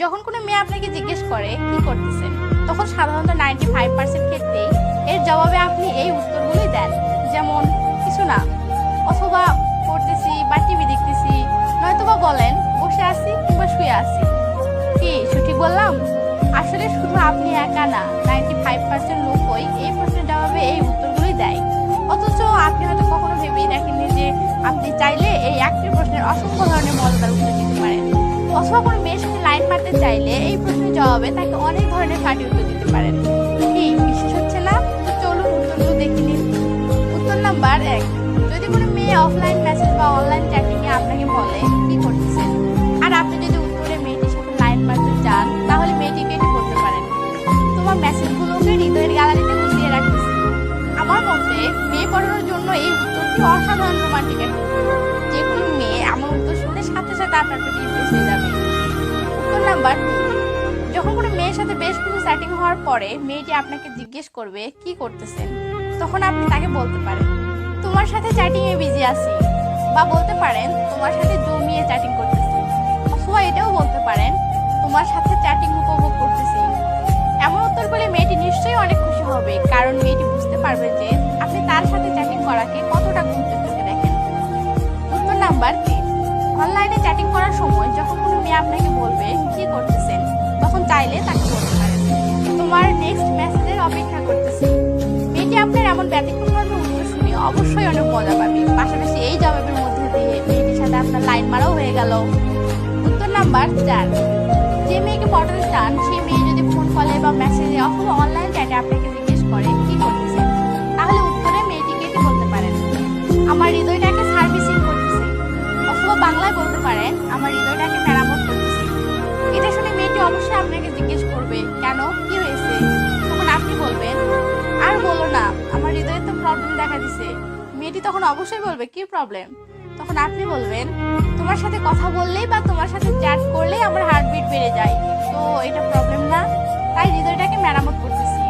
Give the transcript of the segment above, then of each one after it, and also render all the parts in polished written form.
যখন কোনো মেয়ে আপনাকে জিজ্ঞেস করে কি করতেছেন, তখন সাধারণত 95% ক্ষেত্রেই এর জবাবে আপনি এই উত্তরগুলোই দেন, যেমন কিছু না, অথবা পড়তেছি বা টিভি দেখতেছি, নয়তোবা বলেন বসে আছি কিংবা শুয়ে আছি। কি সঠিক বললাম? আসলে শুধু আপনি একা না, 95% লোকই এই প্রশ্নের জবাবে এই উত্তরগুলোই দেয়। অথচ আপনি হয়তো কখনো ভেবেই দেখেননি যে আপনি চাইলে এই একটি প্রশ্নের অসংখ্য ধরনের মজাদার উত্তর দিতে পারেন, অথবা কোনো মেয়ের সাথে লাইন মারতে চাইলে এই প্রশ্নের জবাবে তাকে অনেক ধরনের ফাটি উত্তর দিতে পারেন। কি বিশ্বাস হচ্ছে না? তো চলুন উত্তরগুলো দেখে নিন। উত্তর নাম্বার 1, যদি কোনো মেয়ে অফলাইন মেসেজ বা অনলাইন চ্যাটিং এ আপনাকে বলে কি করতেছেন, আর আপনি যদি উত্তরে মেয়েটির সাথে লাইন মারতে চান, তাহলে মেয়েটিকে এটি বলতে পারেন, তোমার মেসেজগুলোকে হৃদয়ের গ্যালারিতে গুছিয়ে রাখতেছি। আমার মতে মেয়ে পড়ানোর জন্য এই উত্তরটি অসাধারণ রোমান্টিক একটা উত্তর। যে কোনো মেয়ে আমার উত্তর শুনে সাথে সাথে আপনার প্রতি ইমপ্রেস হয়ে যাবে। উত্তর নাম্বার 2, যখন কোনো মেয়ের সাথে বেশ কিছু চ্যাটিং হওয়ার পরে মেয়েটি আপনাকে জিজ্ঞেস করবে কি করতেছেন, তখন আপনি তাকে বলতে পারেন তোমার সাথে চ্যাটিং এ বিজি আছি, বা বলতে পারেন তোমার সাথে জমিয়ে চ্যাটিং করতেছি, অথবা এটাও বলতে পারেন তোমার সাথে চ্যাটিং উপভোগ করতেছি। এমন উত্তর বলে মেয়েটি নিশ্চয়ই অনেক খুশি হবে, কারণ মেয়েটি বুঝতে পারবে যে আপনি তার সাথে চ্যাটিং করাকে কতটা গুরুত্ব দিয়ে দেখেন। উত্তর নাম্বার 3, অনলাইনে চ্যাটিং করার সময় যখন কোনো মেয়ে আপনাকে বলবে কি করতেছেন, তখন চাইলে তাকে বলতে পারেন তোমার নেক্সট মেসেজের অপেক্ষা করতেছি। মেয়েটি আপনার এমন ব্যতিক্রমভাবে উত্তর শুনে অবশ্যই অনেক মজা পাবে, পাশাপাশি এই জবাবের মধ্যে দিয়ে মেয়েটির সাথে আপনার লাইন মারাও হয়ে গেল। উত্তর নাম্বার 4, যে মেয়েকে পটাতে চান সেই মেয়ে যদি ফোন কলে বা মেসেজে অথবা অনলাইন চ্যাটে আপনাকে জিজ্ঞেস করে কি করতেছেন, তাহলে উত্তরে মেয়েটিকে এটি বলতে পারেন আমার হৃদয়টাকে সার্ভিসিং করতেছি, অথবা বাংলায় বলতে পারেন আমার হৃদয়টাকে মেরামত করতেছি। এটা শুনে মেয়েটি অবশ্যই আপনাকে জিজ্ঞেস করবে কেন, কি হয়েছে? তখন আপনি বলবেন আর বলো না, আমার হৃদয়ে তো প্রবলেম দেখা দিছে। মেয়েটি তখন অবশ্যই বলবে কি প্রবলেম? তখন আপনি বলবেন তোমার সাথে কথা বললেই বা তোমার সাথে চ্যাট করলেই আমার হার্টবিট বেড়ে যায়, তো এটা প্রবলেম না, তাই হৃদয়টাকে মেরামত করতেছি।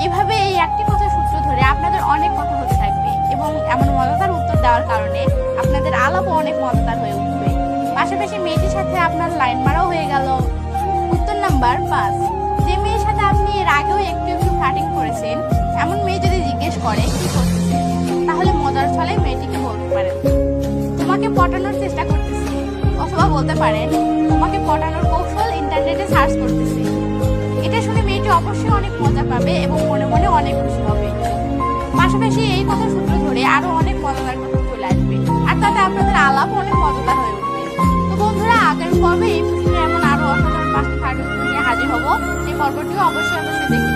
এভাবে এই একটি কথা সূত্র ধরে আপনাদের অনেক কথা হতে থাকবে, এবং এমন মজাদার উত্তর দেওয়ার কারণে আপনাদের আলাপও অনেক মজাদার হয়ে উঠবে, পাশাপাশি মেয়েটির সাথে আপনার লাইন মারাও হয়ে গেল। উত্তর নাম্বার 5, যে মেয়ের সাথে আপনি এর আগেও একটু একটু ফ্লার্টিং করেছেন, এমন মেয়ে যদি জিজ্ঞেস করে কি করতেছেন, তাহলে মজার ছলে মেয়েটিকে বলতে পারেন তোমাকে পটানোর চেষ্টা করতেছি, অথবা বলতে পারেন তোমাকে পটানোর কৌশল ইন্টারনেটে সার্চ করতেছি। এটা শুনে মেয়েটি অবশ্যই অনেক মজা পাবে এবং মনে মনে অনেক খুশি হবে। পাশাপাশি এই কথা সূত্র ধরে আরো অনেক মজাদার কথা চলে আসবে, আর তাতে আপনাদের আলাপ অনেক মজাদার হয়ে উঠবে। তো বন্ধুরা, আগামী পর্বে এই প্রশ্নের এমন আরো অসাধারণ 5টি ফার্ট নিয়ে হাজির হব, সেই পর্বটিও অবশ্যই দেখে